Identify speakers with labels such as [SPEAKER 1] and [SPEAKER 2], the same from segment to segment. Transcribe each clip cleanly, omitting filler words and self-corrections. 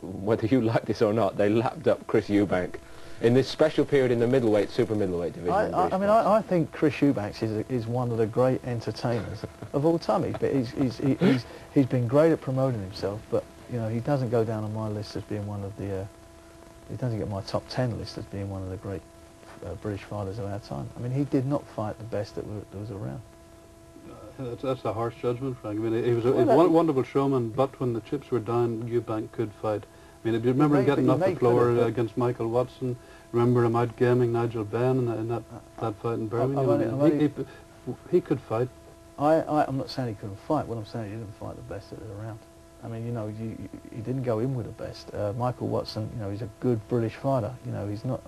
[SPEAKER 1] whether you like this or not, they lapped up Chris Eubank in this special period in the middleweight, super middleweight division.
[SPEAKER 2] I think Chris Eubanks is one of the great entertainers of all time. He's been great at promoting himself, but you know, he doesn't go down on my list as being one of the. He doesn't get my top 10 list as being one of the great British fighters of our time. I mean, he did not fight the best that was around.
[SPEAKER 3] That's a harsh judgment, Frank. I mean, he was a wonderful showman, but when the chips were down, Eubank could fight. I mean, if you remember him getting off the floor against Michael Watson, remember him out-gaming Nigel Benn in that fight in Birmingham. He could fight.
[SPEAKER 2] I'm not saying he couldn't fight. What I'm saying is he didn't fight the best that was around. I mean, you know, he didn't go in with the best. Michael Watson, you know, he's a good British fighter. You know, he's not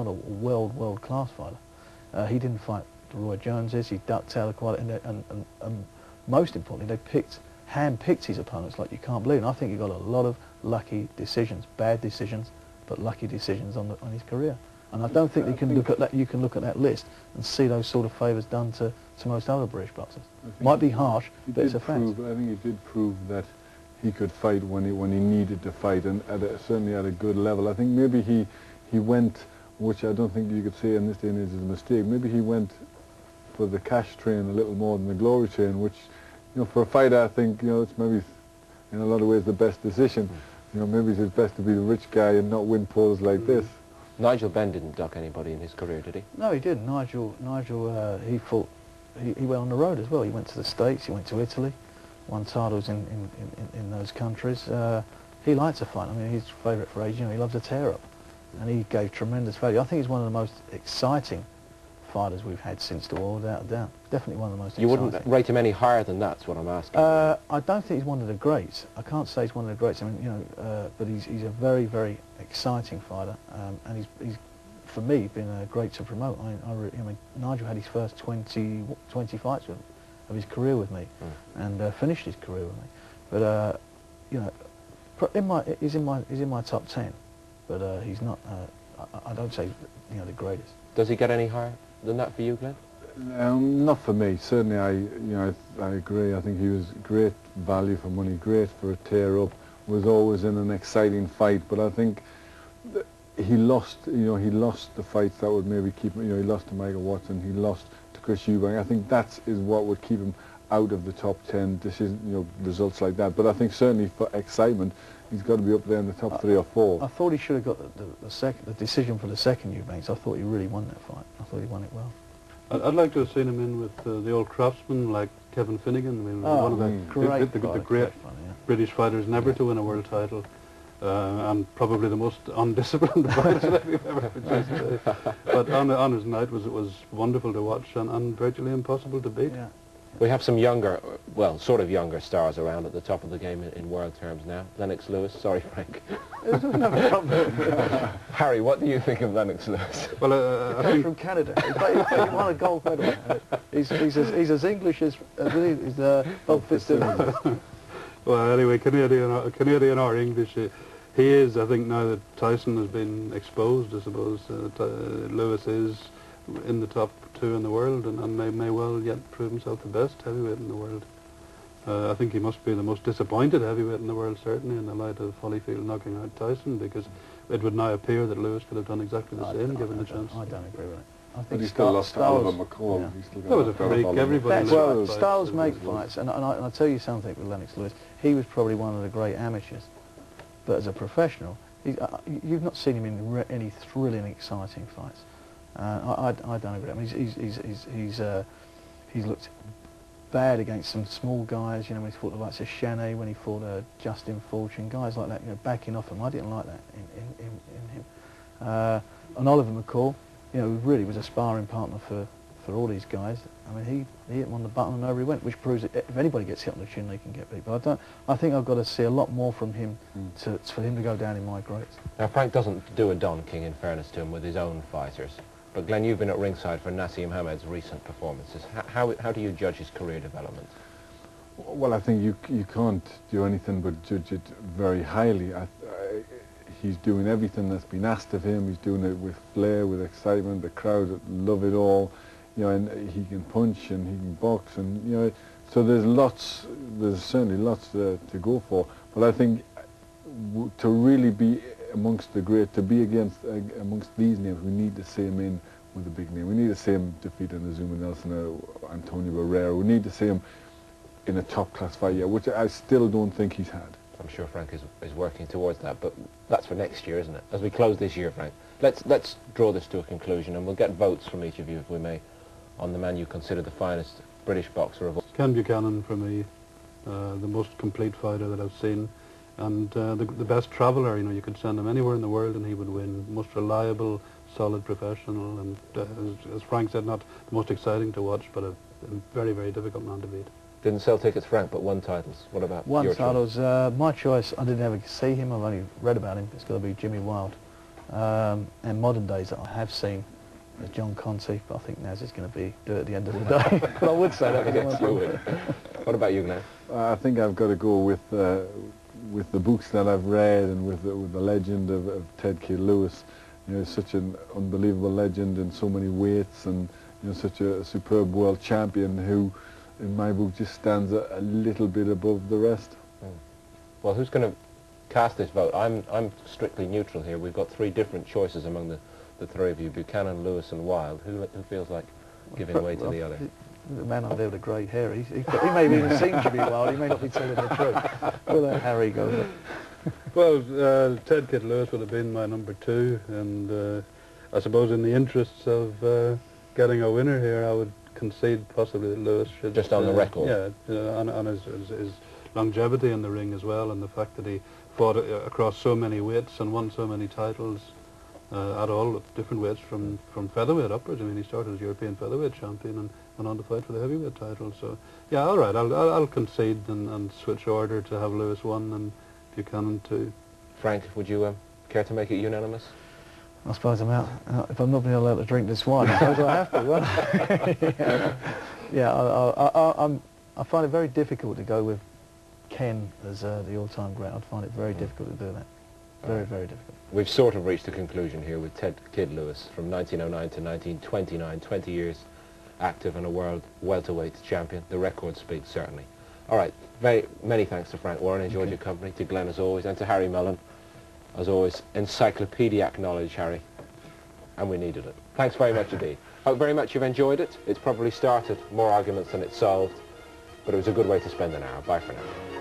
[SPEAKER 2] a world-class fighter. He didn't fight the Roy Joneses. He ducked out of quality, and most importantly, they hand-picked his opponents like you can't believe. And I think he got a lot of lucky decisions, bad decisions, but lucky decisions on his career. And I don't think you can look at that. You can look at that list and see those sort of favours done to most other British boxers. Might be harsh, but it's a fact.
[SPEAKER 4] I think he did prove that he could fight when he needed to fight, and certainly at a good level. I think maybe he went, which I don't think you could say in this day and age is a mistake. Maybe he went for the cash train a little more than the glory train, which, you know, for a fighter, I think, you know, it's maybe in a lot of ways the best decision. You know, maybe it's best to be the rich guy and not win polls like this.
[SPEAKER 1] Nigel Benn didn't duck anybody in his career, did he?
[SPEAKER 2] No, he didn't. Nigel, he fought. He went on the road as well. He went to the States. He went to Italy. Won titles in those countries. He liked to fight. I mean, his favourite phrase, you know, he loves a tear-up, and he gave tremendous value. I think he's one of the most exciting fighters we've had since the war, without a doubt. Definitely one of the most exciting.
[SPEAKER 1] You wouldn't rate him any higher than that's what I'm asking.
[SPEAKER 2] I don't think he's one of the greats. I can't say he's one of the greats. I mean, you know, but he's a very, very exciting fighter, and he's for me been great to promote. I mean, Nigel had his first 20 fights of his career with me, and finished his career with me. But you know, he's in my top 10, but he's not. I don't say, you know, the greatest.
[SPEAKER 1] Does he get any higher than that for you, Glenn?
[SPEAKER 4] Not for me. Certainly, I agree. I think he was great value for money, great for a tear-up. Was always in an exciting fight, but I think he lost. You know, he lost the fights that would maybe keep him. You know, he lost to Michael Watson. He lost to Chris Eubank. I think that is what would keep him out of the top 10 decision, you know, results like that. But I think certainly for excitement, he's got to be up there in the top 3 or 4.
[SPEAKER 2] I thought he should have got the decision for the second Eubanks. I thought he really won that fight. I thought he won it well.
[SPEAKER 3] I'd like to have seen him in with the old craftsman like Kevin Finnegan. I mean, one of the great British fighters never to win a world title, and probably the most undisciplined fighter that we've ever produced. But on his night it was wonderful to watch and virtually impossible to beat.
[SPEAKER 2] Yeah.
[SPEAKER 1] We have some younger, well, sort of younger stars around at the top of the game in world terms now. Lennox Lewis, sorry Frank. Harry, what do you think of Lennox Lewis?
[SPEAKER 2] Well, I think from Canada. He won a gold medal. He's as English as Bob Fitzgerald.
[SPEAKER 3] Well, anyway, Canadian or English, he is. I think now that Tyson has been exposed, I suppose Lewis is in the top 2 in the world, and may well yet prove himself the best heavyweight in the world. I think he must be the most disappointed heavyweight in the world, certainly, in the light of Holyfield knocking out Tyson, because it would now appear that Lewis could have done exactly the same given the chance.
[SPEAKER 2] I don't agree with it. I
[SPEAKER 4] But he still lost to Oliver McCall.
[SPEAKER 2] Yeah.
[SPEAKER 3] That was a freak. Everybody
[SPEAKER 2] Styles make fights, and I'll tell you something with Lennox Lewis. He was probably one of the great amateurs, but as a professional, you've not seen him in any thrilling, exciting fights. I don't agree. I mean, he's looked bad against some small guys. You know, when he fought the likes of Chaney, when he fought Justin Fortune, guys like that. You know, backing off him. I didn't like that in him. And Oliver McCall, you know, really was a sparring partner for all these guys. I mean, he hit him on the button and over he went, which proves that if anybody gets hit on the chin, they can get beat. But I think I've got to see a lot more from him for him to go down in my greats.
[SPEAKER 1] Now, Frank doesn't do a Don King, in fairness to him, with his own fighters. But Glenn, you've been at ringside for Naseem Hamed's recent performances. How do you judge his career development?
[SPEAKER 4] Well, I think you can't do anything but judge it very highly. He's doing everything that's been asked of him. He's doing it with flair, with excitement. The crowd love it all. You know, and he can punch and he can box, and you know, so there's certainly lots to go for. But I think to really be amongst the great, to be amongst these names, we need to see him in with a big name. We need to see him defeat an Azuma Nelson or Antonio Barrera. We need to see him in a top-class fight, yeah, which I still don't think he's had.
[SPEAKER 1] I'm sure Frank is working towards that, but that's for next year, isn't it? As we close this year, Frank, let's draw this to a conclusion, and we'll get votes from each of you, if we may, on the man you consider the finest British boxer of all.
[SPEAKER 3] Ken Buchanan for me, the most complete fighter that I've seen, and the best traveller. You know, you could send him anywhere in the world and he would win. Most reliable, solid professional, and as Frank said, not the most exciting to watch, but a very, very difficult man to beat.
[SPEAKER 1] Didn't sell tickets, Frank, but won titles. What about
[SPEAKER 2] One
[SPEAKER 1] your
[SPEAKER 2] titles. My choice, I didn't ever see him, I've only read about him. It's got to be Jimmy Wilde. And modern days that I have seen is John Conti, but I think Naz is going to do it at the end of the day. But I would say that.
[SPEAKER 1] Yes, you would. What about you, Glenn?
[SPEAKER 4] I think I've got to go with the books that I've read and with the legend of Ted Kid Lewis. You know, such an unbelievable legend in so many weights, and you know, such a superb world champion who, in my book, just stands a little bit above the rest.
[SPEAKER 1] Well, who's going to cast this vote? I'm strictly neutral here. We've got three different choices among the three of you: Buchanan, Lewis, and Wilde. Who feels like giving way to the other?
[SPEAKER 2] The man up there with the grey hair, he may have even seen Jimmy Wilde, he may not be telling the truth. We'll let Harry go.
[SPEAKER 3] Well, Ted Kid Lewis would have been my number two, and I suppose in the interests of getting a winner here, I would concede possibly that Lewis should...
[SPEAKER 1] Just on the record?
[SPEAKER 3] Yeah, on his longevity in the ring as well, and the fact that he fought across so many weights and won so many titles at all different weights from featherweight upwards. I mean, he started as European featherweight champion and went on to fight for the heavyweight title. So, yeah, all right, I'll concede and switch order to have Lewis 1 and Buchanan 2.
[SPEAKER 1] Frank, would you care to make it unanimous?
[SPEAKER 2] I suppose I'm out. If I'm not being allowed to drink this wine, I suppose I have to, won't I? Yeah, I find it very difficult to go with Ken as the all-time great. I'd find it very difficult to do that. Very, very difficult.
[SPEAKER 1] We've sort of reached a conclusion here with Ted Kid Lewis from 1909 to 1929, 20 years active and a world welterweight champion. The record speaks, certainly. All right, many thanks to Frank Warren. Enjoyed your company. To Glenn, as always, and to Harry Mellon. As always, encyclopedic knowledge, Harry, and we needed it. Thanks very much indeed. Hope very much you've enjoyed it. It's probably started more arguments than it's solved, but it was a good way to spend an hour. Bye for now.